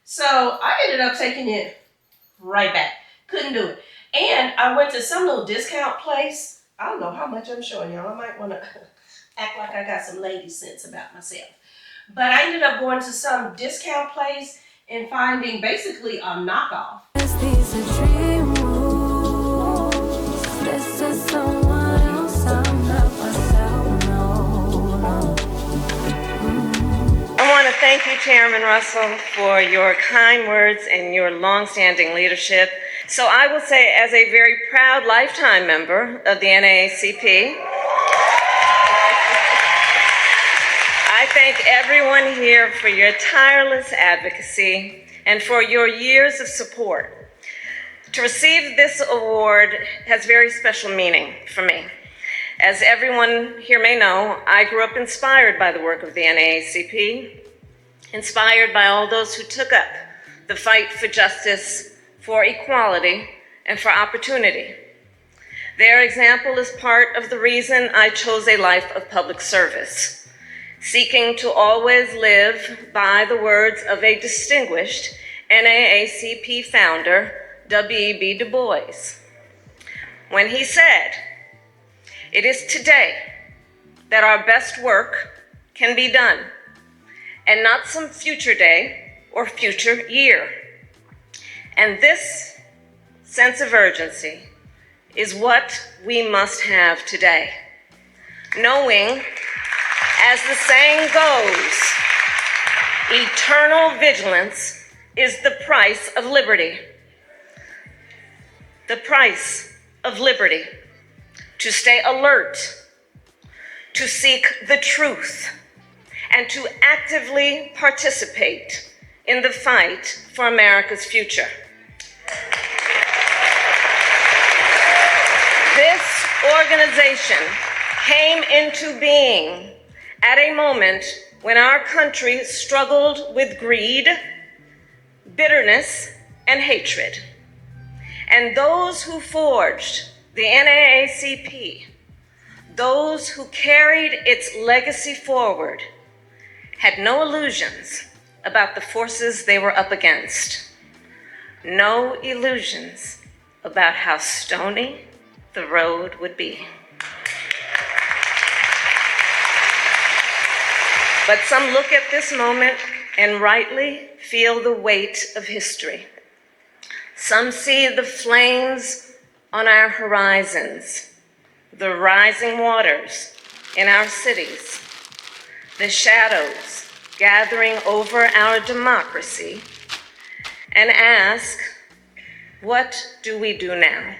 So I ended up taking it right back. Couldn't do it. And I went to some little discount place. I don't know how much I'm showing y'all. I might want to act like I got some lady sense about myself. But I ended up going to some discount place and finding basically a knockoff. These are dream moves. This is someone else. I'm not myself. No. I want to thank you, Chairman Russell, for your kind words and your long-standing leadership. So I will say, as a very proud lifetime member of the NAACP, I thank everyone here for your tireless advocacy and for your years of support. To receive this award has very special meaning for me. As everyone here may know, I grew up inspired by the work of the NAACP, inspired by all those who took up the fight for justice, for equality, and for opportunity. Their example is part of the reason I chose a life of public service, seeking to always live by the words of a distinguished NAACP founder, W.E.B. Du Bois, when he said, "It is today that our best work can be done, and not some future day or future year." And this sense of urgency is what we must have today, knowing, as the saying goes, eternal vigilance is the price of liberty. The price of liberty. To stay alert, to seek the truth, and to actively participate in the fight for America's future. This organization came into being at a moment when our country struggled with greed, bitterness, and hatred. And those who forged the NAACP, those who carried its legacy forward, had no illusions about the forces they were up against. No illusions about how stony the road would be. But some look at this moment and rightly feel the weight of history. Some see the flames on our horizons, the rising waters in our cities, the shadows gathering over our democracy, and ask, what do we do now?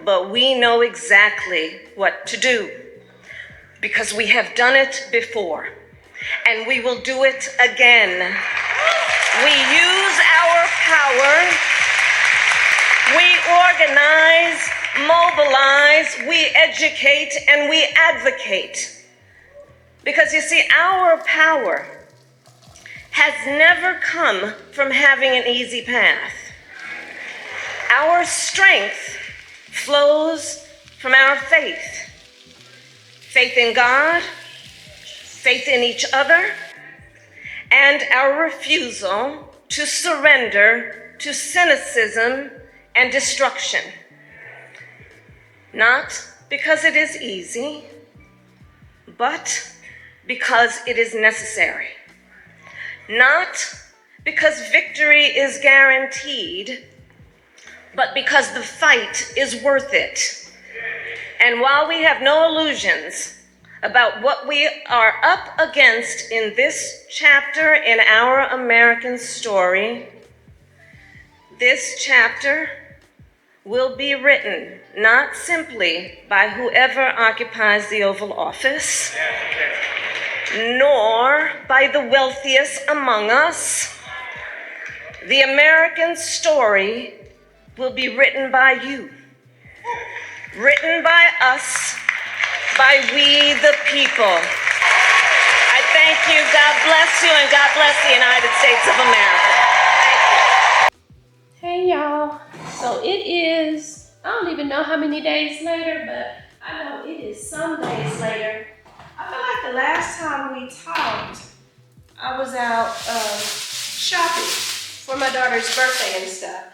But we know exactly what to do, because we have done it before, and we will do it again. We use our power, we organize, mobilize, we educate, and we advocate. Because you see, our power has never come from having an easy path. Our strength flows from our faith. Faith in God, faith in each other, and our refusal to surrender to cynicism and destruction. Not because it is easy, but because it is necessary. Not because victory is guaranteed, but because the fight is worth it. And while we have no illusions about what we are up against in this chapter in our American story, this chapter will be written not simply by whoever occupies the Oval Office, nor by the wealthiest among us. The American story will be written by you, written by us, by we the people. I thank you. God bless you, and God bless the United States of America. Hey y'all, so it is, I don't even know how many days later, but I know it is some days later. I feel like the last time we talked, I was out shopping for my daughter's birthday and stuff.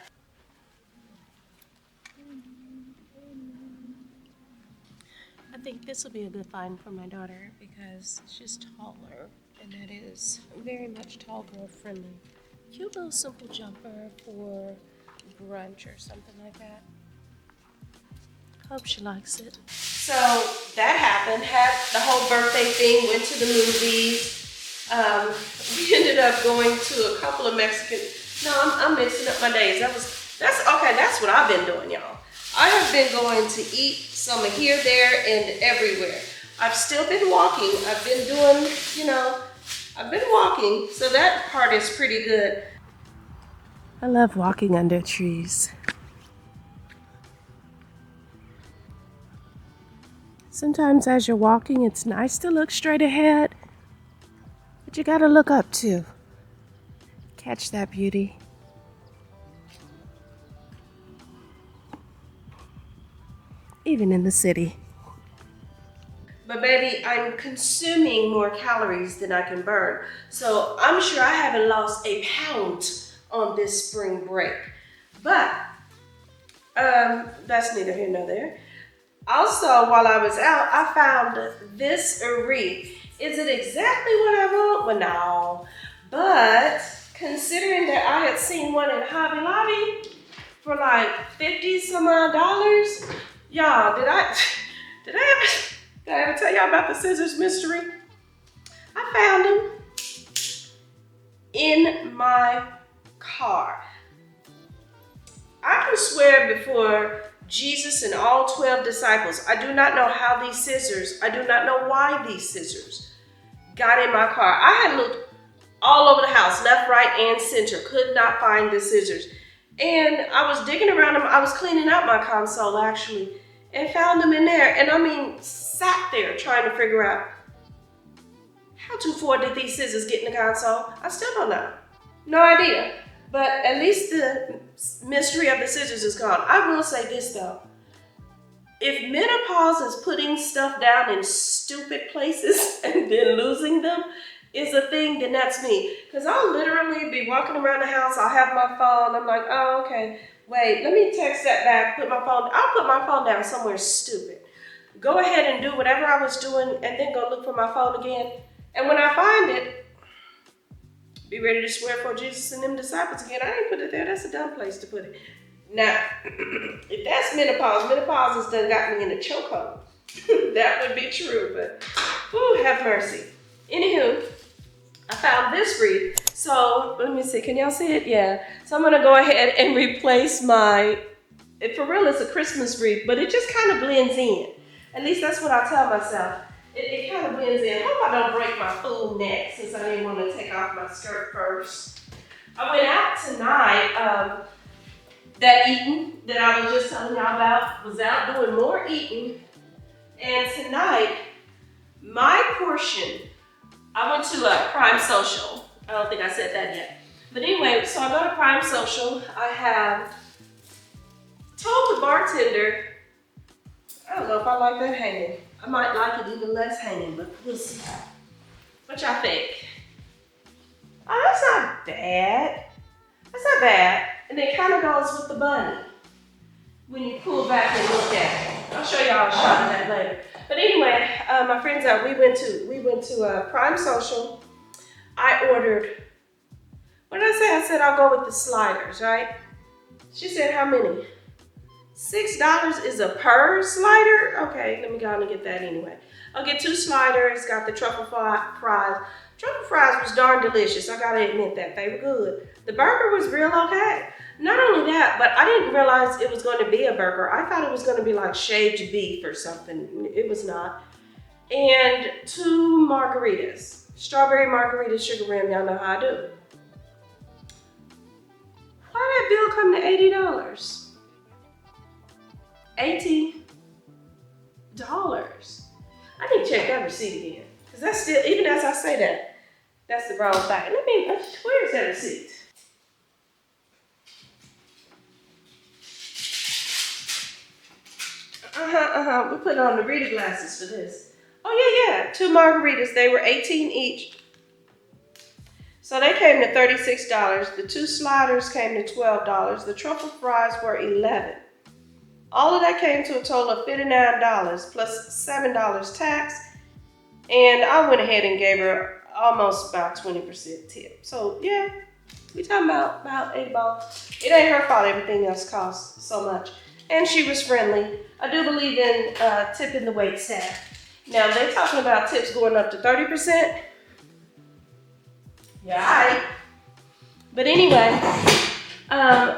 I think this will be a good find for my daughter because she's taller, and that is very much tall girl friendly. Cute little simple jumper for brunch or something like that. Hope she likes it. So that happened. Had the whole birthday thing. Went to the movies. We ended up going to a couple of Mexican. No, I'm mixing up my days. That's okay. That's what I've been doing, y'all. I have been going to eat some here, there, and everywhere. I've still been walking. I've been doing, I've been walking. So that part is pretty good. I love walking under trees. Sometimes as you're walking, it's nice to look straight ahead, but you gotta look up too. Catch that beauty. Even in the city. But baby, I'm consuming more calories than I can burn. So I'm sure I haven't lost a pound on this spring break. But that's neither here nor there. Also, while I was out, I found this wreath. Is it exactly what I want? Well, no. But considering that I had seen one in Hobby Lobby for like $50 some odd, y'all, did I ever tell y'all about the scissors mystery? I found them in my car. I can swear before Jesus and all 12 disciples, I do not know how these scissors, I do not know why these scissors got in my car. I had looked all over the house, left, right, and center, could not find the scissors. And I was digging around them, I was cleaning out my console actually, and found them in there. And I mean, sat there trying to figure out, how did these scissors get in the console? I still don't know. No idea. But at least the mystery of the scissors is gone. I will say this though. If menopause is putting stuff down in stupid places and then losing them is a thing, then that's me. Because I'll literally be walking around the house, I'll have my phone, I'm like, oh, okay, wait, let me text that back, I'll put my phone down somewhere stupid. Go ahead and do whatever I was doing and then go look for my phone again. And when I find it, be ready to swear for Jesus and them disciples again. I ain't put it there. That's a dumb place to put it. Now, if that's menopause has done got me in a chokehold. That would be true, but whew, have mercy. Anywho, I found this wreath. So let me see. Can y'all see it? Yeah. So I'm gonna go ahead and replace for real, it's a Christmas wreath, but it just kind of blends in. At least that's what I tell myself. It kind of blends in. I hope I don't break my full neck since I didn't want to take off my skirt first. I went out tonight, that eating that I was just telling y'all about, was out doing more eating. And tonight, my portion, I went to a Prime Social. I don't think I said that yet. But anyway, so I go to Prime Social. I have told the bartender, I don't know if I like that hanging. I might like it even less hanging, but we'll see. What y'all think? Oh, that's not bad. That's not bad. And it kind of goes with the bunny when you pull back and look at it. I'll show y'all a shot of that later. But anyway, my friends out, we went to Prime Social. I ordered, what did I say? I said I'll go with the sliders, right? She said, how many? $6 is a per slider? Okay, let me go on and get that anyway. I'll get 2 sliders, got the truffle fries. Truffle fries was darn delicious, I gotta admit that, they were good. The burger was real okay. Not only that, but I didn't realize it was going to be a burger. I thought it was going to be like shaved beef or something. It was not. And 2 margaritas. Strawberry margarita sugar rim, y'all know how I do. Why did that bill come to $80? $80. I need to check that receipt again. Because that's still, even as I say that, that's the wrong thing. Where's that receipt? We put on the reader glasses for this. Oh yeah, 2 margaritas, they were $18 each. So they came to $36. The 2 sliders came to $12. The truffle fries were $11. All of that came to a total of $59 plus $7 tax. And I went ahead and gave her almost about 20% tip. So yeah, we talking about $8. It ain't her fault everything else costs so much. And she was friendly. I do believe in tipping the wait staff. Now they're talking about tips going up to 30%. Yeah, all right. But anyway,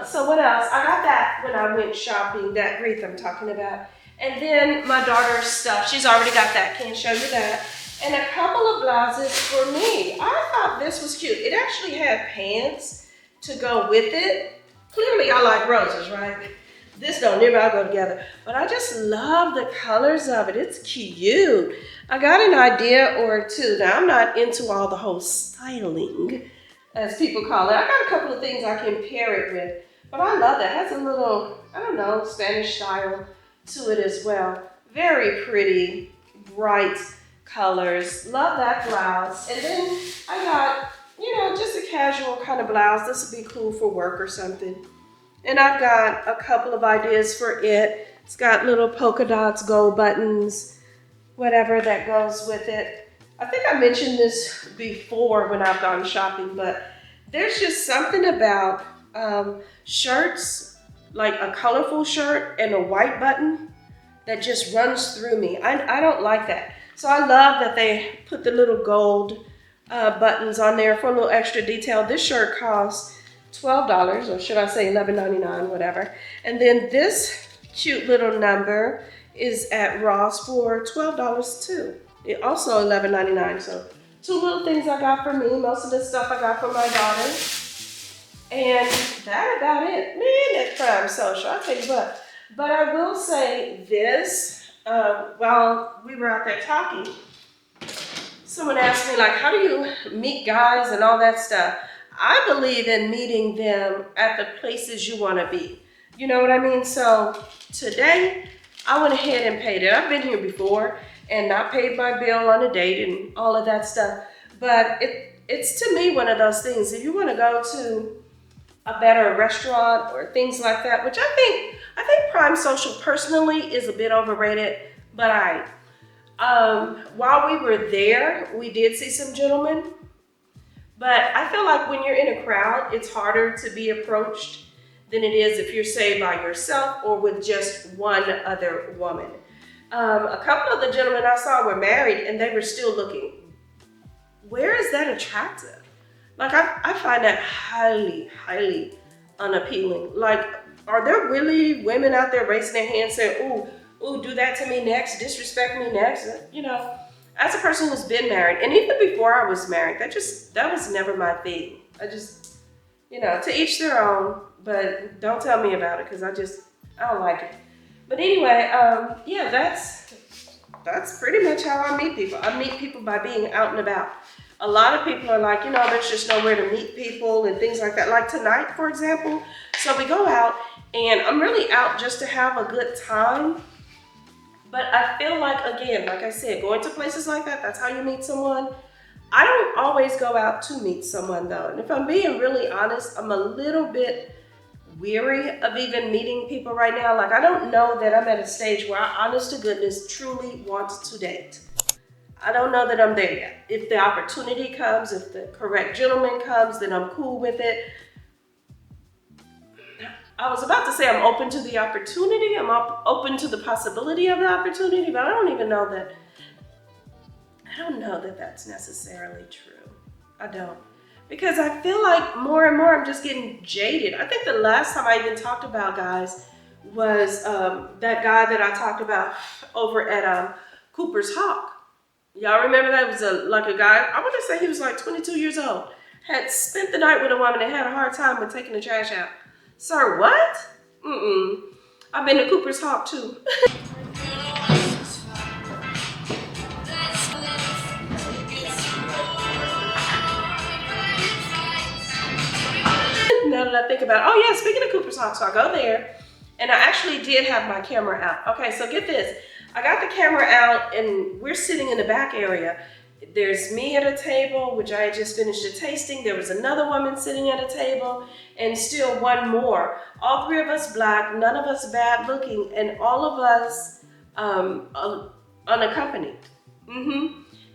so what else? I got that when I went shopping, that wreath I'm talking about. And then my daughter's stuff, she's already got that, can't show you that. And a couple of blouses for me. I thought this was cute. It actually had pants to go with it. Clearly I like roses, right? This don't never all go together. But I just love the colors of it. It's cute. I got an idea or two. Now I'm not into all the whole styling, as people call it. I got a couple of things I can pair it with. But I love that. It has a little, I don't know, Spanish style to it as well. Very pretty, bright colors. Love that blouse. And then I got, you know, just a casual kind of blouse. This would be cool for work or something. And I've got a couple of ideas for it. It's got little polka dots, gold buttons, whatever that goes with it. I think I mentioned this before when I've gone shopping, but there's just something about shirts, like a colorful shirt and a white button that just runs through me. I don't like that. So I love that they put the little gold buttons on there for a little extra detail. This shirt costs $12, or should I say $11.99, whatever. And then this cute little number is at Ross for $12 too. It also $11.99. So 2 little things I got for me. Most of this stuff I got for my daughter. And that's about it. Man, that Prime Social, I'll tell you what. But I will say this, while we were out there talking, someone asked me, like, how do you meet guys and all that stuff? I believe in meeting them at the places you want to be. You know what I mean? So today, I went ahead and paid it. I've been here before and not paid my bill on a date and all of that stuff. But it's to me one of those things. If you want to go to a better restaurant or things like that, which I think Prime Social personally is a bit overrated, but while we were there, we did see some gentlemen. But I feel like when you're in a crowd, it's harder to be approached than it is if you're, say, by yourself or with just one other woman. A couple of the gentlemen I saw were married and they were still looking. Where is that attractive? Like, I find that highly, highly unappealing. Like, are there really women out there raising their hands saying, ooh, do that to me next, disrespect me next? You know, as a person who's been married, and even before I was married, that was never my thing. I just, you know, to each their own, but don't tell me about it because I don't like it. But anyway, yeah, that's pretty much how I meet people. I meet people by being out and about. A lot of people are like, you know, there's just nowhere to meet people and things like that. Like tonight, for example. So we go out and I'm really out just to have a good time. But I feel like, again, like I said, going to places like that, that's how you meet someone. I don't always go out to meet someone though. And if I'm being really honest, I'm a little bit weary of even meeting people right now. Like, I don't know that I'm at a stage where I, honest to goodness, truly want to date. I don't know that I'm there yet. If the opportunity comes, if the correct gentleman comes, then I'm cool with it. I was about to say I'm open to the opportunity. I'm open to the possibility of the opportunity, but I don't know that that's necessarily true. I don't. Because I feel like more and more I'm just getting jaded. I think the last time I even talked about guys was that guy that I talked about over at Cooper's Hawk. Y'all remember that? It was a guy, I want to say he was like 22 years old, had spent the night with a woman and had a hard time with taking the trash out. Sir, what? I've been to Cooper's Hawk too. Now that I think about it, oh yeah, speaking of Cooper's Hawk, so I go there and I actually did have my camera out. Okay, so get this. I got the camera out and we're sitting in the back area there's me at a table, which I had just finished a tasting. There was another woman sitting at a table, and still one more. All three of us black, none of us bad looking, and all of us unaccompanied.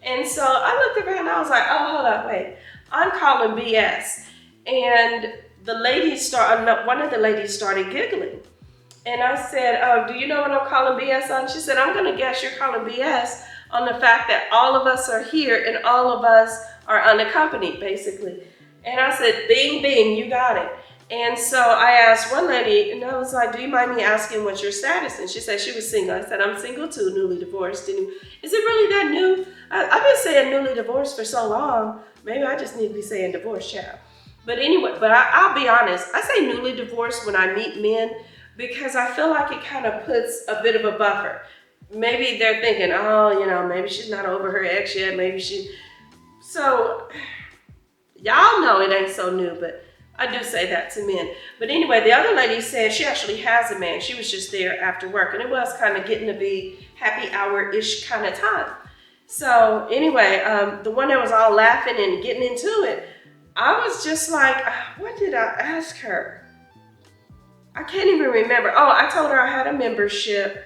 And so I looked around and I was like, oh, hold up, wait. I'm calling BS. And one of the ladies started giggling. And I said, oh, do you know what I'm calling BS on? She said, I'm gonna guess you're calling BS on the fact that all of us are here and all of us are unaccompanied, basically. And I said, bing, bing, you got it. And so I asked one lady, and I was like, do you mind me asking what's your status? And she said she was single. I said, I'm single too, newly divorced. And is it really that new? I've been saying newly divorced for so long. Maybe I just need to be saying divorced, child. But anyway, I'll be honest. I say newly divorced when I meet men because I feel like it kind of puts a bit of a buffer. Maybe they're thinking, oh, maybe she's not over her ex yet. So y'all know it ain't so new, but I do say that to men. But anyway, the other lady said she actually has a man. She was just there after work, and it was kind of getting to be happy hour-ish kind of time. So anyway, the one that was all laughing and getting into it, I was just like, what did I ask her? I can't even remember. Oh, I told her I had a membership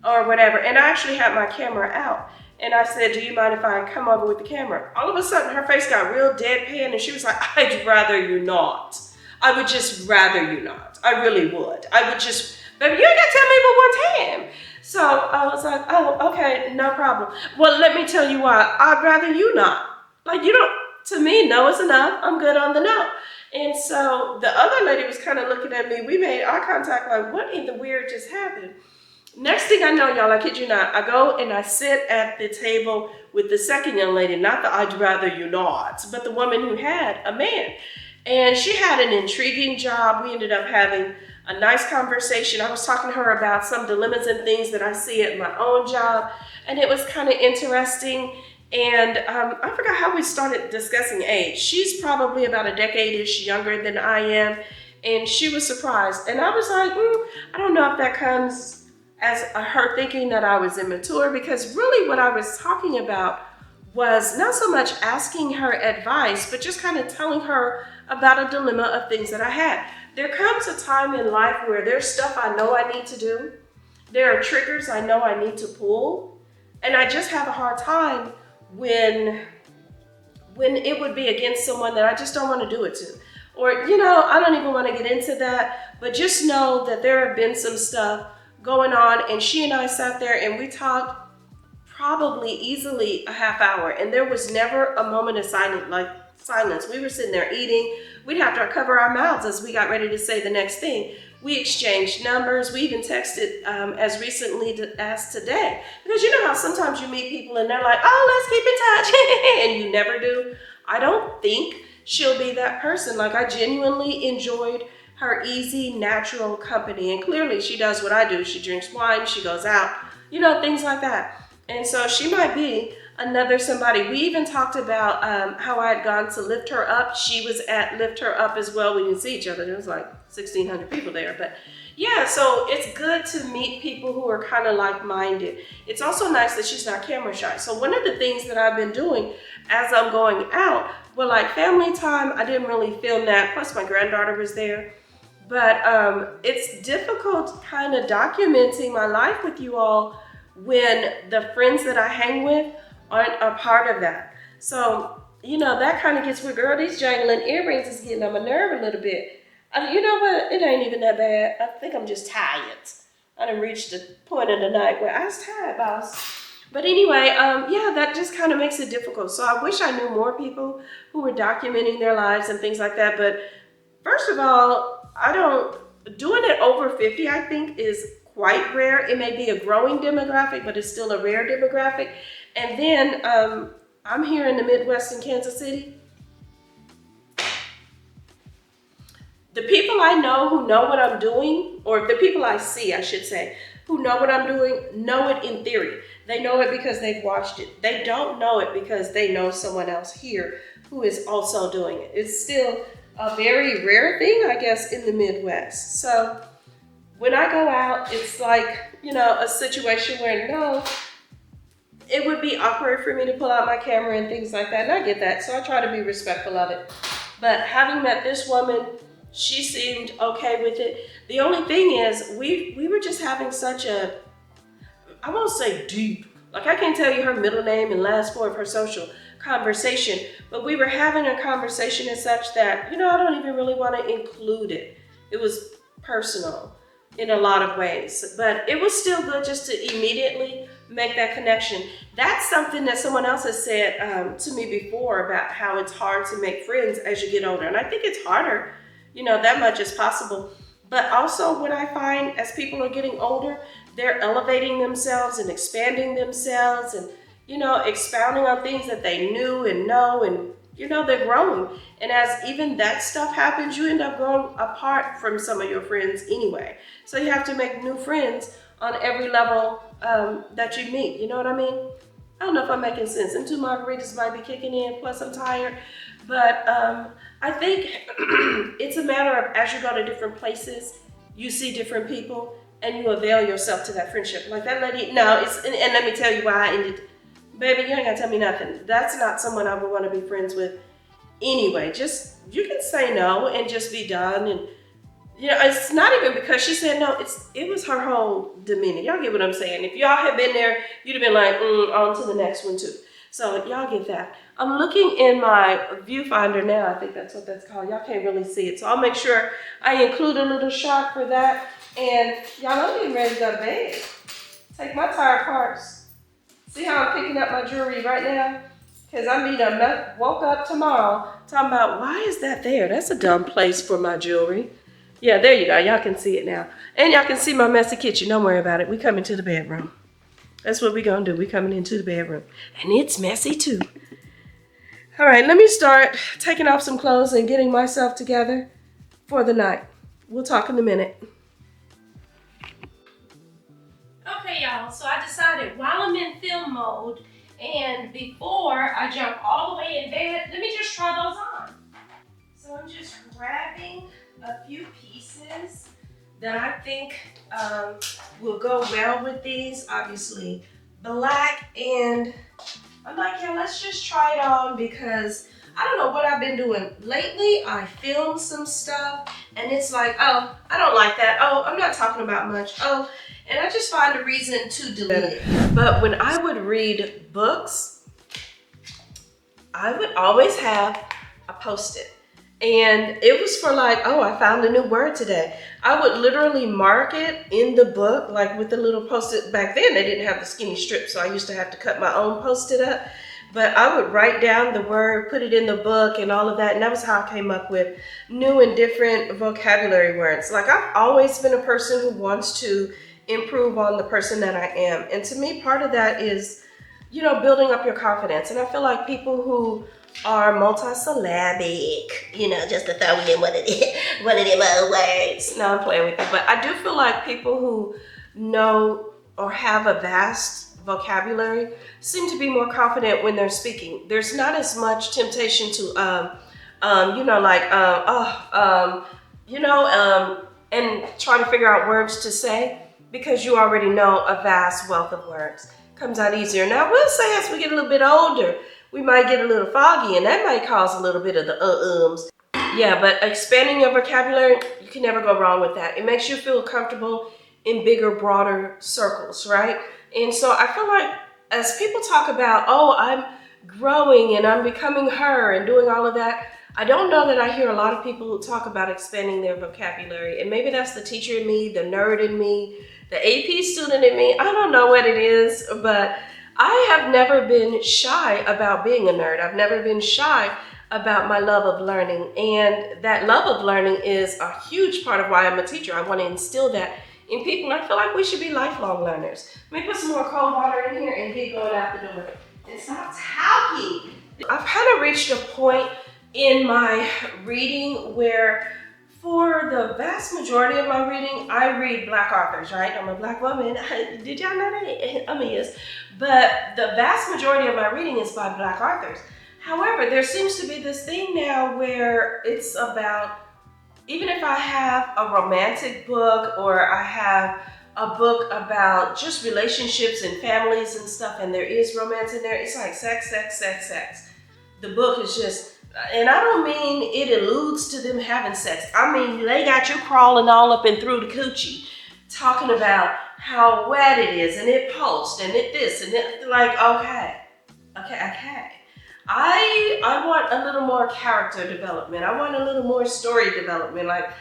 or whatever, and I actually had my camera out. And I said, do you mind if I come over with the camera? All of a sudden, her face got real deadpan, and she was like, I'd rather you not. I would just rather you not. I really would. I would just, baby, you ain't got to tell me but one time. So I was like, oh, okay, no problem. Well, let me tell you why. I'd rather you not. Like, you don't, to me, no is enough. I'm good on the no. And so the other lady was kind of looking at me. We made eye contact like, what in the weird just happened? Next thing I know, y'all, I kid you not, I go and I sit at the table with the second young lady, not the I'd rather you not, but the woman who had a man. And she had an intriguing job. We ended up having a nice conversation. I was talking to her about some dilemmas and things that I see at my own job, and it was kind of interesting. And I forgot how we started discussing age. She's probably about a decade-ish younger than I am, and she was surprised. And I was like, I don't know if that comes as her thinking that I was immature, because really what I was talking about was not so much asking her advice, but just kind of telling her about a dilemma of things that I had. There comes a time in life where there's stuff I know I need to do. There are triggers I know I need to pull. And I just have a hard time when it would be against someone that I just don't want to do it to. Or, I don't even want to get into that, but just know that there have been some stuff going on, and she and I sat there and we talked probably easily a half hour, and there was never a moment of silence. We were sitting there eating. We'd have to cover our mouths as we got ready to say the next thing. We exchanged numbers. We even texted as recently as today, because you know how sometimes you meet people and they're like, oh, let's keep in touch, and you never do. I don't think she'll be that person. Like, I genuinely enjoyed her easy, natural company. And clearly she does what I do. She drinks wine, she goes out, things like that. And so she might be another somebody. We even talked about how I had gone to lift her up. She was at Lift Her Up as well. We didn't see each other. There was like 1,600 people there. But yeah, so it's good to meet people who are kind of like-minded. It's also nice that she's not camera shy. So one of the things that I've been doing as I'm going out, well, like family time, I didn't really film that. Plus my granddaughter was there. But it's difficult kind of documenting my life with you all when the friends that I hang with aren't a part of that. So, that kind of gets weird. Girl, these jangling earrings is getting on my nerve a little bit. You know what? It ain't even that bad. I think I'm just tired. I done reached the point of the night where I was tired, boss. But anyway, yeah, that just kind of makes it difficult. So I wish I knew more people who were documenting their lives and things like that. But first of all, doing it over 50, I think, is quite rare. It may be a growing demographic, but it's still a rare demographic. And then I'm here in the Midwest in Kansas City. The people I know who know what I'm doing, or the people I see, I should say, who know what I'm doing, know it in theory. They know it because they've watched it. They don't know it because they know someone else here who is also doing it. It's still a very rare thing, I guess, in the Midwest. So when I go out, it's like, a situation where, it would be awkward for me to pull out my camera and things like that, and I get that, so I try to be respectful of it. But having met this woman, she seemed okay with it. The only thing is, we were just having such a, I won't say deep, like I can't tell you her middle name and last four of her social conversation, but we were having a conversation as such that, I don't even really want to include it. It was personal in a lot of ways, but it was still good just to immediately make that connection. That's something that someone else has said to me before about how it's hard to make friends as you get older. And I think it's harder, that much as possible. But also what I find as people are getting older, they're elevating themselves and expanding themselves and, expounding on things that they knew and know, and, they're growing. And as even that stuff happens, you end up growing apart from some of your friends anyway. So you have to make new friends on every level that you meet. You know what I mean? I don't know if I'm making sense. And 2 margaritas might be kicking in, plus I'm tired. But I think it's a matter of, as you go to different places, you see different people and you avail yourself to that friendship. Like that lady, and let me tell you why I ended. Baby, you ain't gotta tell me nothing. That's not someone I would want to be friends with anyway. Just, you can say no and just be done. And it's not even because she said no, it was her whole demeanor. Y'all get what I'm saying? If y'all had been there, you'd have been like, on to the next one too. So y'all get that. I'm looking in my viewfinder now. I think that's what that's called. Y'all can't really see it. So I'll make sure I include a little shot for that. And y'all, I'm getting ready to go to bed. Take my tired parts. See how I'm picking up my jewelry right now? Because I woke up tomorrow talking about, why is that there? That's a dumb place for my jewelry. Yeah, there you go. Y'all can see it now. And y'all can see my messy kitchen. Don't worry about it. We coming to the bedroom. That's what we gonna do. We coming into the bedroom. And it's messy too. All right, let me start taking off some clothes and getting myself together for the night. We'll talk in a minute. Okay, y'all, so I decided while I'm in film mode and before I jump all the way in bed, let me just try those on. So I'm just grabbing a few pieces that I think will go well with these. Obviously black, and I'm like, yeah, let's just try it on because I don't know what I've been doing lately. I filmed some stuff and it's like, oh, I don't like that. Oh, I'm not talking about much. Oh, and I just find a reason to delete it. But when I would read books, I would always have a Post-it. And it was for like, oh, I found a new word today. I would literally mark it in the book, like with the little Post-it. Back then, they didn't have the skinny strip, so I used to have to cut my own Post-it up. But I would write down the word, put it in the book and all of that. And that was how I came up with new and different vocabulary words. Like I've always been a person who wants to improve on the person that I am. And to me, part of that is, building up your confidence. And I feel like people who are multisyllabic, just to throw in one of them other words. No, I'm playing with you. But I do feel like people who know or have a vast vocabulary seem to be more confident when they're speaking. There's not as much temptation to, and try to figure out words to say because you already know a vast wealth of words. Comes out easier. Now, I will say as we get a little bit older, we might get a little foggy and that might cause a little bit of the ums. Yeah, but expanding your vocabulary, you can never go wrong with that. It makes you feel comfortable in bigger, broader circles, right? And so I feel like as people talk about, oh, I'm growing and I'm becoming her and doing all of that, I don't know that I hear a lot of people talk about expanding their vocabulary. And maybe that's the teacher in me, the nerd in me, the AP student in me. I don't know what it is, but I have never been shy about being a nerd. I've never been shy about my love of learning. And that love of learning is a huge part of why I'm a teacher. I want to instill that in people. And I feel like we should be lifelong learners. Let me put some more cold water in here and get going out the door. And stop talking. I've kind of reached a point in my reading where for the vast majority of my reading, I read Black authors, right? I'm a Black woman. Did y'all know that? I'm a yes. But the vast majority of my reading is by Black authors. However, there seems to be this thing now where it's about, even if I have a romantic book or I have a book about just relationships and families and stuff, and there is romance in there, it's like sex, sex, sex, sex. The book is just, and I don't mean it alludes to them having sex. I mean, they got you crawling all up and through the coochie, talking about how wet it is, and it pulsed, and it this, and it, like, okay. I want a little more character development. I want a little more story development. Like,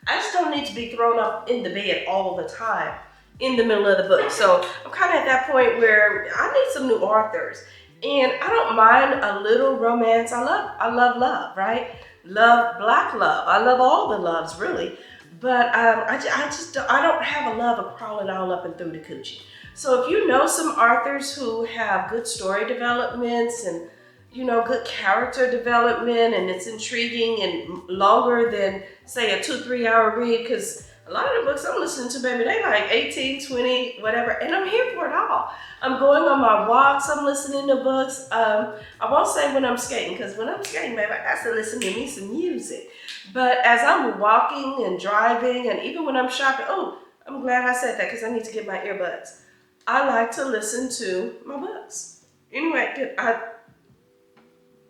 I just don't need to be thrown up in the bed all the time in the middle of the book. So I'm kind of at that point where I need some new authors. And I don't mind a little romance. I love love, right? Love, black love. I love all the loves, really. But I don't have a love of crawling all up and through the coochie. So if you know some authors who have good story developments and, you know, good character development, and it's intriguing and longer than, say, a 2-3 hour read, because a lot of the books I'm listening to, baby, they like 18, 20, whatever, and I'm here for it all. I'm going on my walks, I'm listening to books. I won't say when I'm skating, because when I'm skating, baby, I got to listen to me some music. But as I'm walking and driving, and even when I'm shopping, oh, I'm glad I said that, because I need to get my earbuds. I like to listen to my books. Anyway,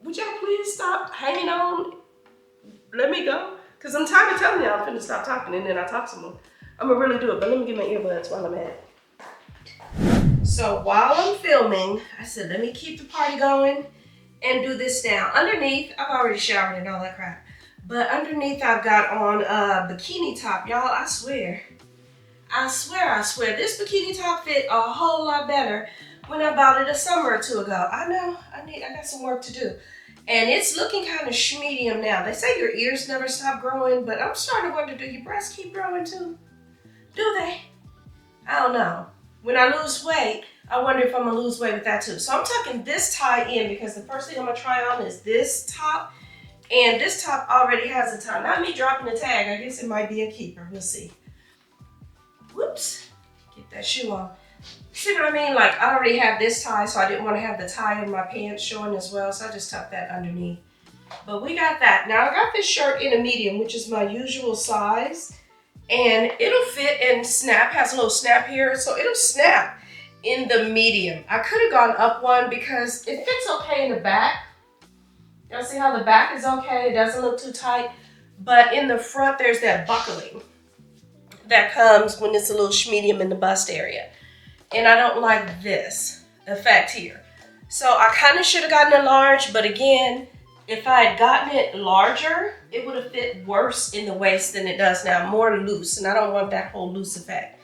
would y'all please stop hanging on? Let me go. Because I'm tired of telling y'all I'm finna stop talking, and then I talk some more. I'm gonna really do it, but let me get my earbuds while I'm at it. So while I'm filming, I said, let me keep the party going and do this down. Underneath, I've already showered and all that crap. But underneath I've got on a bikini top. Y'all, I swear, this bikini top fit a whole lot better when I bought it a summer or two ago. I know, I got some work to do. And it's looking kind of schmedium now. They say your ears never stop growing, but I'm starting to wonder, do your breasts keep growing too? Do they? I don't know. When I lose weight, I wonder if I'm gonna lose weight with that too. So I'm tucking this tie in, because the first thing I'm gonna try on is this top. And this top already has a tie. Not me dropping the tag, I guess it might be a keeper, we'll see. Whoops, get that shoe on. See what I mean? Like, I already have this tie, so I didn't want to have the tie in my pants showing as well, so I just tucked that underneath. But we got that. Now, I got this shirt in a medium, which is my usual size, and it'll fit and snap, has a little snap here, so it'll snap in the medium. I could have gone up one because it fits okay in the back. Y'all see how the back is okay? It doesn't look too tight, but in the front, there's that buckling that comes when it's a little schmedium in the bust area. And I don't like this effect here. So I kind of should have gotten a large, but again, if I had gotten it larger, it would have fit worse in the waist than it does now, more loose, and I don't want that whole loose effect.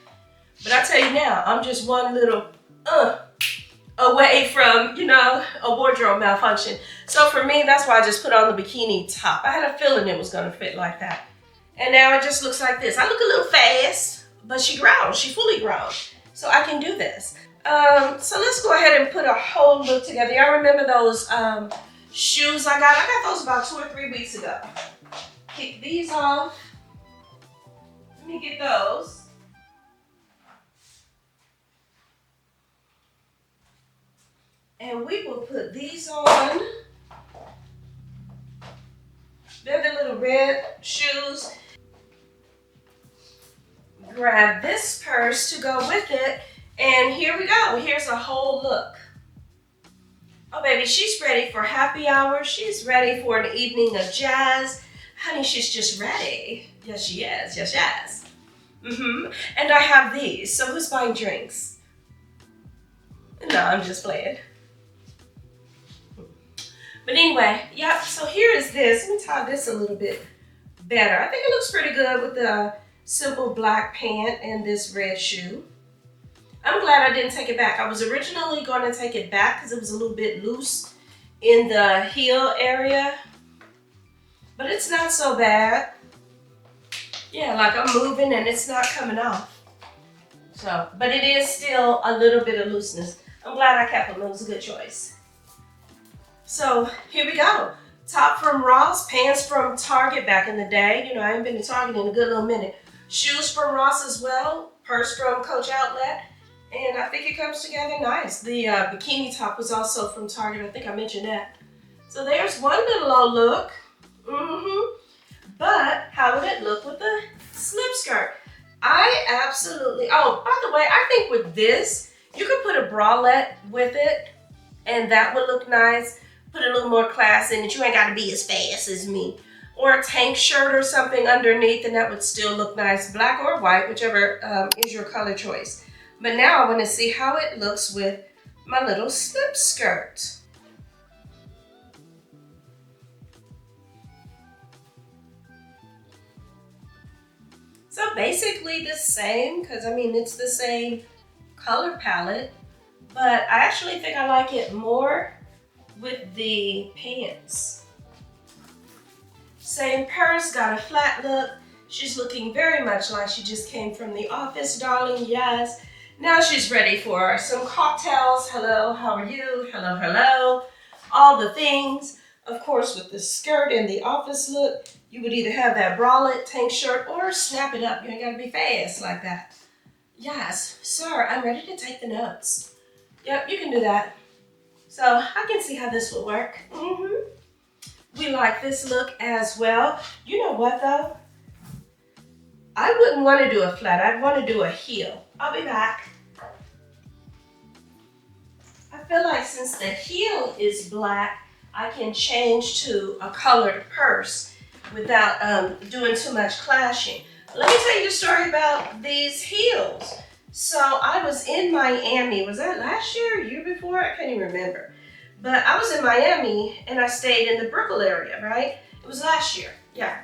But I tell you now, I'm just one little away from, you know, a wardrobe malfunction. So for me, that's why I just put on the bikini top. I had a feeling it was gonna fit like that. And now it just looks like this. I look a little fast, but she grown, she fully grown. So I can do this. So let's go ahead and put a whole look together. Y'all remember those shoes I got? I got those about 2 or 3 weeks ago. Kick these off. Let me get those. And we will put these on. They're the little red shoes. Grab this purse to go with it, and here we go. Here's a whole look. Oh baby, she's ready for happy hour. She's ready for an evening of jazz. Honey, she's just ready. Yes, she is. Yes, yes. And I have these. So who's buying drinks? No, I'm just playing. But anyway, yeah, so here is this. Let me tie this a little bit better. I think it looks pretty good with the simple black pant and this red shoe. I'm glad I didn't take it back. I was originally going to take it back because it was a little bit loose in the heel area, but it's not so bad. Yeah, like I'm moving and it's not coming off. So, but it is still a little bit of looseness. I'm glad I kept them. It was a good choice. So here we go. Top from Ross, pants from Target back in the day. You know, I haven't been to Target in a good little minute. Shoes from Ross as well. Purse from Coach Outlet. And I think it comes together nice. The bikini top was also from Target. I think I mentioned that. So there's one little old look. But how would it look with the slip skirt? I absolutely, oh, by think with this, you could put a bralette with it, and that would look nice. Put a little more class in it. You ain't got to be as fast as me. Or a tank shirt or something underneath, and that would still look nice. Black or white, whichever is your color choice. But now I want to see how it looks with my little slip skirt. So basically the same, because I mean it's the same color palette, but I actually think I like it more with the pants. Same purse, got a flat look. She's looking very much like she just came from the office, darling, yes. Now she's ready for some cocktails. Hello, how are you? Hello, hello. All the things. Of course, with the skirt and the office look, you would either have that bralette, tank shirt, or snap it up. You ain't gotta be fast like that. Yes, sir, I'm ready to take the notes. Yep, you can do that. So I can see how this will work. We like this look as well. You know what though? I wouldn't want to do a flat. I'd want to do a heel. I'll be back. I feel like since the heel is black, I can change to a colored purse without doing too much clashing. Let me tell you the story about these heels. So I was in Miami. Was that last year, year before? I can't even remember. But I was in Miami and I stayed in the Brickell area, right? It was last year, yeah.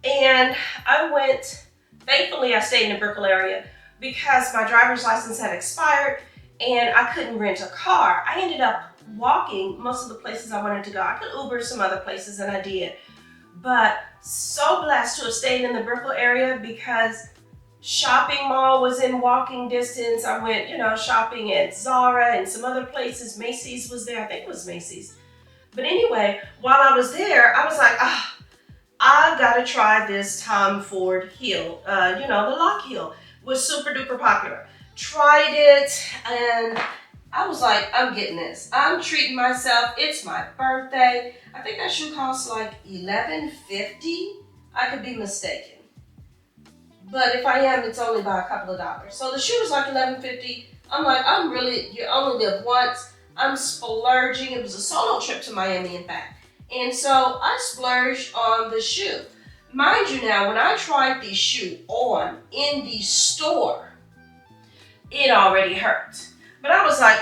And I went, thankfully I stayed in the Brickell area because my driver's license had expired and I couldn't rent a car. I ended up walking most of the places I wanted to go. I could Uber some other places and I did. But so blessed to have stayed in the Brickell area because shopping mall was in walking distance. I went, shopping at Zara and some other places. Macy's was there. I think it was Macy's. But anyway, while I was there, I was like, I've got to try this Tom Ford heel. The lock heel was super duper popular. Tried it and I was like, I'm getting this. I'm treating myself. It's my birthday. I think that shoe costs like $11.50. I could be mistaken. But if I am, it's only by a couple of dollars. So the shoe was like $11.50. I'm like, you only live once. I'm splurging. It was a solo trip to Miami, in fact. And so I splurged on the shoe. Mind you now, when I tried the shoe on in the store, it already hurt. But I was like,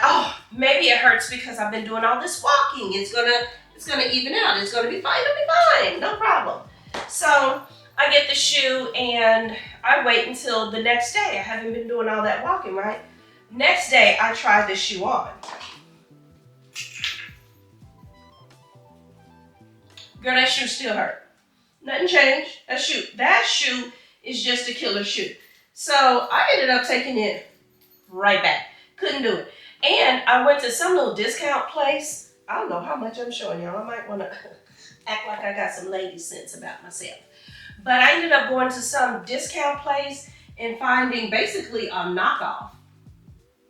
maybe it hurts because I've been doing all this walking. It's gonna even out. It's gonna be fine. It'll be fine. No problem. So I get the shoe and I wait until the next day. I haven't been doing all that walking, right? Next day, I tried the shoe on. Girl, that shoe still hurt. Nothing changed. That shoe is just a killer shoe. So I ended up taking it right back. Couldn't do it. And I went to some little discount place. I don't know how much I'm showing y'all. I might want to act like I got some lady sense about myself. But I ended up going to some discount place and finding basically a knockoff.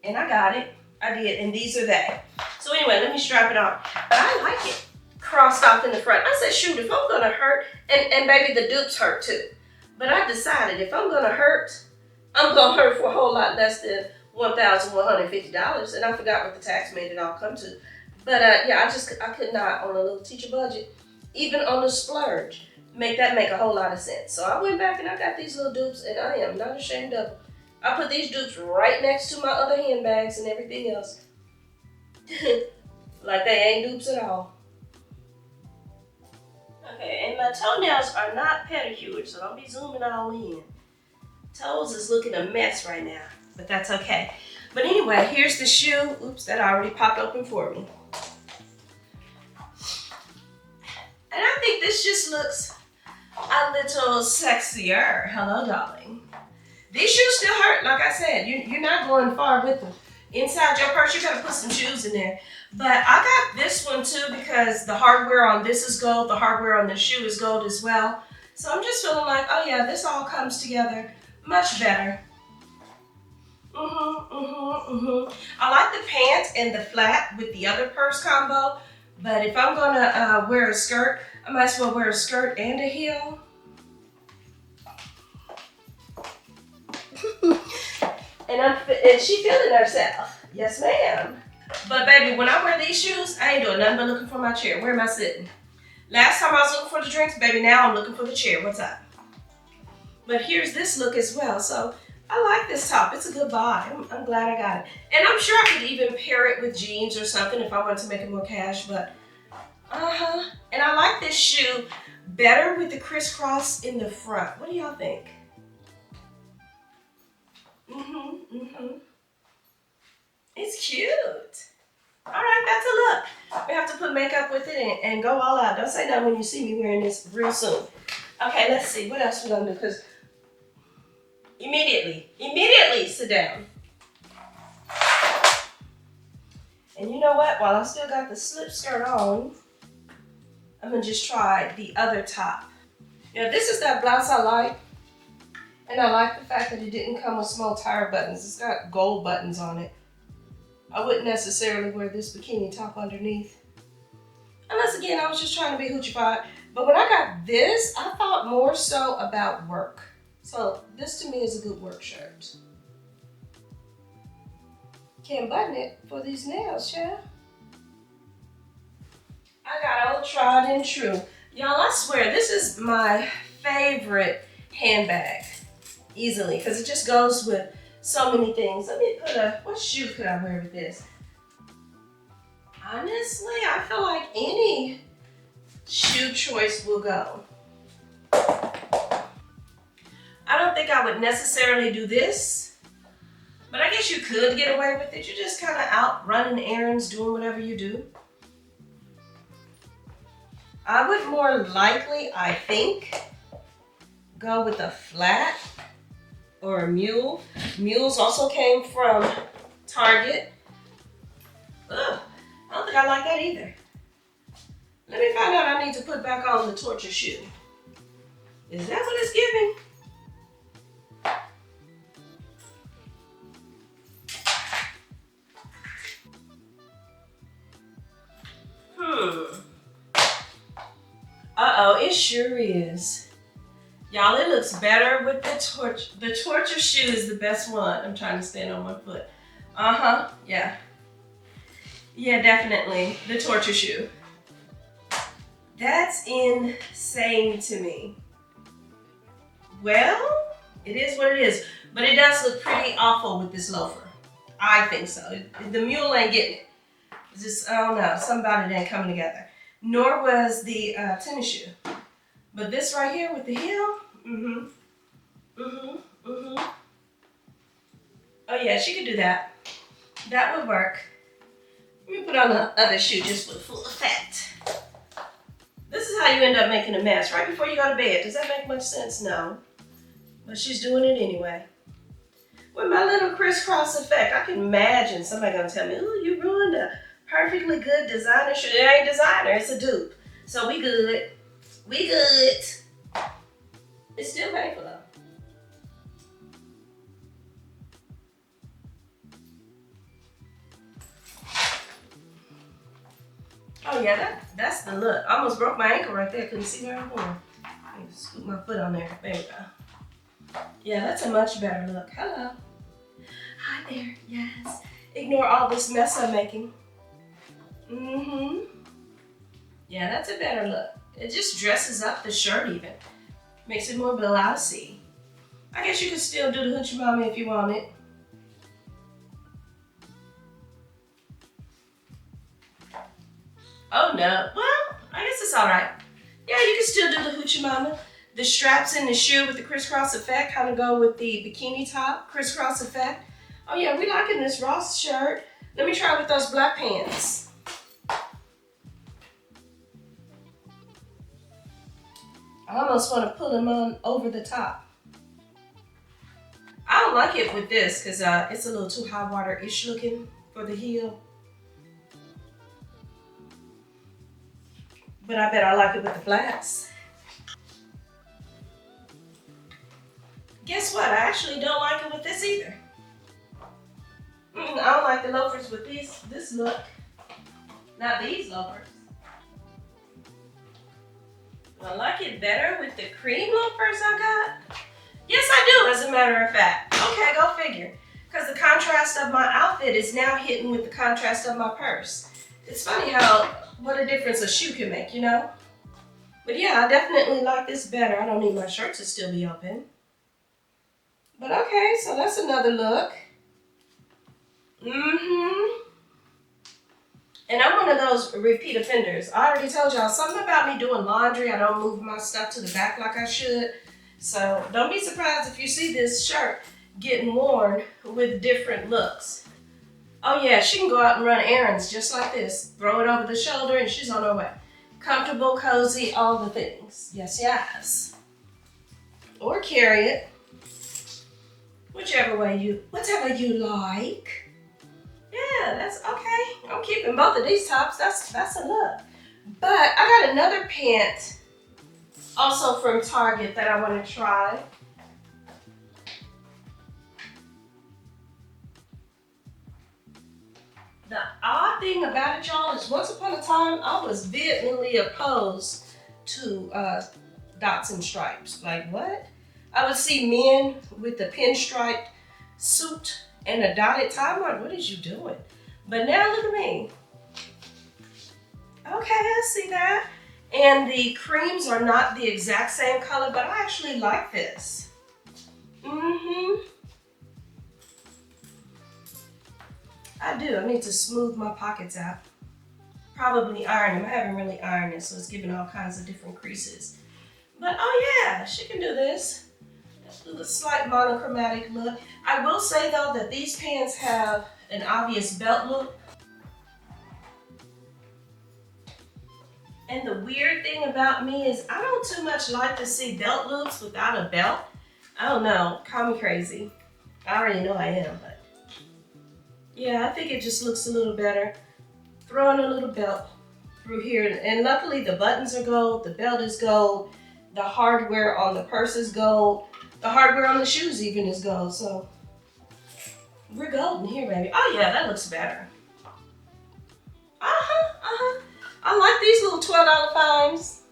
And I got it. I did. And these are they. So anyway, let me strap it on. But I like it. Crossed off in the front. I said, shoot, if I'm going to hurt, and baby, the dupes hurt too. But I decided if I'm going to hurt, I'm going to hurt for a whole lot less than $1,150. And I forgot what the tax made it all come to. But yeah, I could not on a little teacher budget, even on a splurge, make a whole lot of sense. So I went back and I got these little dupes and I am not ashamed of them. I put these dupes right next to my other handbags and everything else. Like they ain't dupes at all. Okay, and my toenails are not pedicured, so don't be zooming all in. Toes is looking a mess right now, but that's okay. But anyway, here's the shoe. Oops, that already popped open for me. And I think this just looks a little sexier. Hello, darling. These shoes still hurt, like I said. You're not going far with them. Inside your purse, you gotta put some shoes in there. But I got this one too because the hardware on this is gold. The hardware on the shoe is gold as well. So I'm just feeling like, oh yeah, this all comes together much better. I like the pants and the flat with the other purse combo. But if I'm gonna wear a skirt, I might as well wear a skirt and a heel. and she feeling herself. Yes, ma'am. But baby, when I wear these shoes, I ain't doing nothing but looking for my chair. Where am I sitting? Last time I was looking for the drinks, baby, now I'm looking for the chair. What's up? But here's this look as well. So I like this top. It's a good buy. I'm glad I got it. And I'm sure I could even pair it with jeans or something if I wanted to make it more cash, but And I like this shoe better with the crisscross in the front. What do y'all think? It's cute. All right, that's a look. We have to put makeup with it and go all out. Don't say that when you see me wearing this real soon. Okay, let's see. What else we're gonna do? Because immediately sit down. And you know what? While I still got the slip skirt on, I'm gonna just try the other top. Now this is that blouse I like. And I like the fact that it didn't come with small tire buttons. It's got gold buttons on it. I wouldn't necessarily wear this bikini top underneath. Unless again, I was just trying to be hoochified. But when I got this, I thought more so about work. So this to me is a good work shirt. Can't button it for these nails, child. I got old tried and true. Y'all, I swear, this is my favorite handbag. Easily, because it just goes with so many things. Let me put what shoe could I wear with this? Honestly, I feel like any shoe choice will go. I don't think I would necessarily do this, but I guess you could get away with it. You're just kind of out running errands, doing whatever you do. I would more likely, I think, go with a flat or a mule. Mules also came from Target. Ugh, I don't think I like that either. Let me find out. I need to put back on the torture shoe. Is that what it's giving? Uh-oh, it sure is. Y'all, it looks better with the torch. The torture shoe is the best one. I'm trying to stand on one foot. Yeah. Yeah, definitely. The torture shoe. That's insane to me. Well, it is what it is. But it does look pretty awful with this loafer. I think so. The mule ain't getting it. It's just, I don't know. Something about it ain't coming together. Nor was the tennis shoe. But this right here with the heel, oh yeah, she could do that. That would work. Let me put on the other shoe just for full effect. This is how you end up making a mess right before you go to bed. Does that make much sense? No. But she's doing it anyway. With my little crisscross effect, I can imagine somebody gonna tell me, "Ooh, you ruined a perfectly good designer shoe." It ain't designer, it's a dupe. So we good. We good. It's still painful though. Oh yeah, that's the look. I almost broke my ankle right there. Couldn't see where I'm going. I need to scoop my foot on there. There we go. Yeah, that's a much better look. Hello. Hi there. Yes. Ignore all this mess I'm making. Yeah, that's a better look. It just dresses up the shirt even. Makes it more blousy. I guess you could still do the hoochie mommy if you want it. Oh no, well, I guess it's all right. Yeah, you can still do the hoochie mama. The straps in the shoe with the crisscross effect kind of go with the bikini top, crisscross effect. Oh yeah, we liking this Ross shirt. Let me try with those black pants. I almost want to pull them on over the top. I don't like it with this because it's a little too high water-ish looking for the heel. But I bet I like it with the flats. Guess what? I actually don't like it with this either. I don't like the loafers with this look. Not these loafers. I like it better with the cream loafers I got. Yes, I do, as a matter of fact. Okay, go figure. because the contrast of my outfit is now hitting with the contrast of my purse. It's funny what a difference a shoe can make, you know? But yeah, I definitely like this better. I don't need my shirt to still be open. But okay, so that's another look. And I'm one of those repeat offenders. I already told y'all something about me doing laundry. I don't move my stuff to the back like I should. So don't be surprised if you see this shirt getting worn with different looks. Oh yeah, she can go out and run errands just like this. Throw it over the shoulder and she's on her way. Comfortable, cozy, all the things. Yes, yes. Or carry it. Whatever you like. Yeah, that's okay. I'm keeping both of these tops. That's a look. But I got another pant also from Target that I want to try. The odd thing about it, y'all, is once upon a time, I was vehemently opposed to dots and stripes. Like, what? I would see men with the pinstripe suit and a dotted tie. I'm like, what is you doing? But now look at me. Okay, I see that. And the creams are not the exact same color, but I actually like this. I do. I need to smooth my pockets out. Probably iron them. I haven't really ironed it, so it's giving all kinds of different creases. But oh yeah, she can do this. A slight monochromatic look. I will say though that these pants have an obvious belt look. And the weird thing about me is I don't too much like to see belt looks without a belt. I don't know, call me crazy. I already know I am, but yeah, I think it just looks a little better. Throwing a little belt through here. And luckily the buttons are gold, the belt is gold, the hardware on the purse is gold. The hardware on the shoes even is gold, so we're golden here, baby. Oh yeah, that looks better. I like these little $12 finds.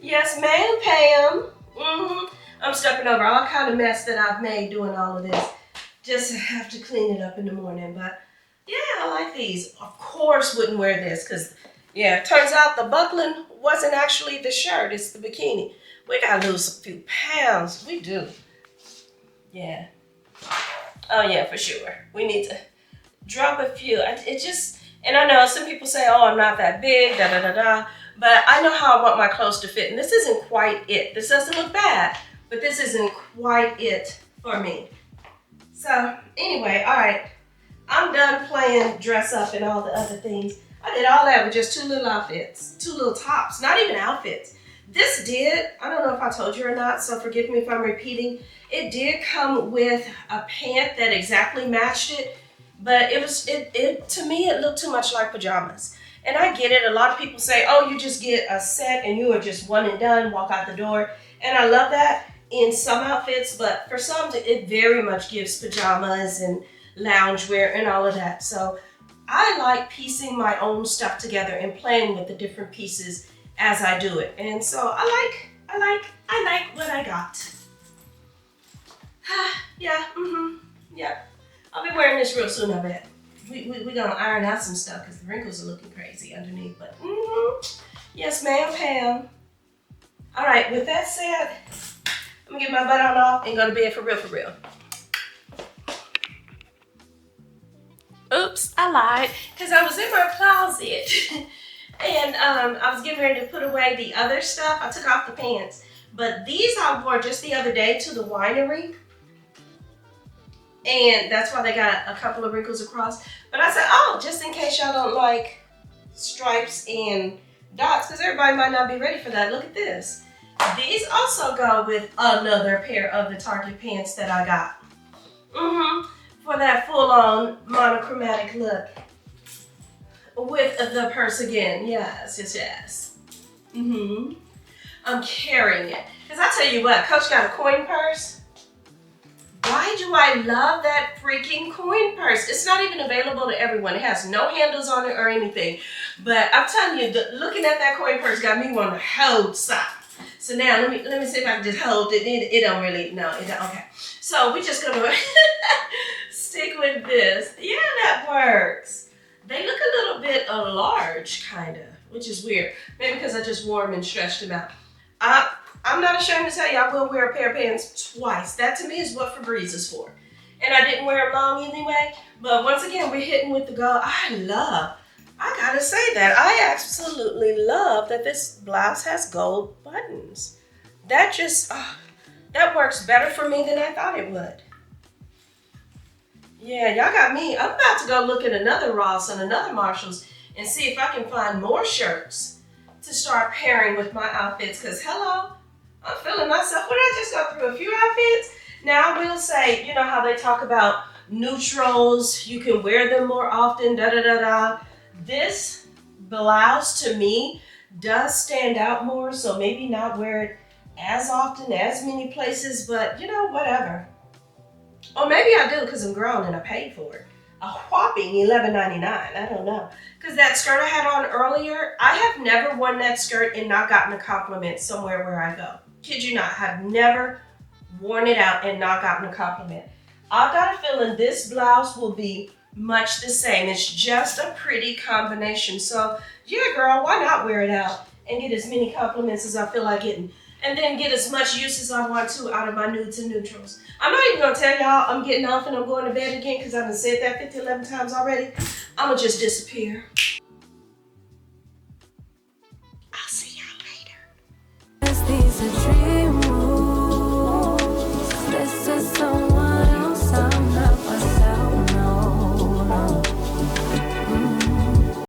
Yes, ma'am, Pam. I'm stepping over all kind of mess that I've made doing all of this. Just have to clean it up in the morning, but yeah, I like these. Of course, wouldn't wear this because yeah, it turns out the buckling wasn't actually the shirt, it's the bikini. We gotta lose a few pounds. We do. Yeah. Oh yeah, for sure. We need to drop a few. And I know some people say, oh, I'm not that big, but I know how I want my clothes to fit. And this isn't quite it. This doesn't look bad, but this isn't quite it for me. So anyway, all right. I'm done playing dress up and all the other things. I did all that with just two little outfits, two little tops, not even outfits. This did, I don't know if I told you or not, so forgive me if I'm repeating. It did come with a pant that exactly matched it, but to me, it looked too much like pajamas. And I get it, a lot of people say, oh, you just get a set and you are just one and done, walk out the door. And I love that in some outfits, but for some, it very much gives pajamas and loungewear and all of that. So I like piecing my own stuff together and playing with the different pieces as I do it. And so I like what I got. Yeah, yeah. I'll be wearing this real soon, I bet. We're gonna iron out some stuff because the wrinkles are looking crazy underneath, but yes, ma'am, Pam. All right, with that said, I'm gonna get my butt on off and go to bed for real. Oops, I lied, because I was in my closet and I was getting ready to put away the other stuff. I took off the pants, but these I wore just the other day to the winery, and that's why they got a couple of wrinkles across. But I said, oh, just in case y'all don't like stripes and dots, because everybody might not be ready for that. Look at this. These also go with another pair of the Target pants that I got. For that full-on monochromatic look. With the purse again. Yes. I'm carrying it. Because I tell you what, Coach got a coin purse. Why do I love that freaking coin purse? It's not even available to everyone. It has no handles on it or anything. But I'm telling you, looking at that coin purse got me wanting to hold something. So now let me see if I can just hold it. It don't really, no, it don't, okay. So we're just gonna stick with this. Yeah, that works. They look a little bit large, kinda, which is weird. Maybe because I just wore them and stretched them out. I'm not ashamed to tell you I will wear a pair of pants twice. That to me is what Febreze is for. And I didn't wear them long anyway. But once again, we're hitting with the gold. I gotta say that. I absolutely love that this blouse has gold buttons. That just, that works better for me than I thought it would. Yeah, y'all got me. I'm about to go look at another Ross and another Marshalls and see if I can find more shirts to start pairing with my outfits. Because hello, I'm feeling myself. What did I just go through? A few outfits? Now I will say, you know how they talk about neutrals, you can wear them more often, da-da-da-da. This blouse to me does stand out more, so maybe not wear it as often, as many places, but you know, whatever. Or maybe I do because I'm grown and I paid for it. A whopping $11.99, I don't know. Because that skirt I had on earlier, I have never worn that skirt and not gotten a compliment somewhere where I go. Kid you not, I've never worn it out and not gotten a compliment. I've got a feeling this blouse will be much the same. It's just a pretty combination. So yeah, girl, why not wear it out and get as many compliments as I feel like getting, and then get as much use as I want to out of my nudes and neutrals. I'm not even gonna tell y'all I'm getting off and I'm going to bed again because I've been said that 50, 11 times already. I'm gonna just disappear. I'll see y'all later. These are dreams.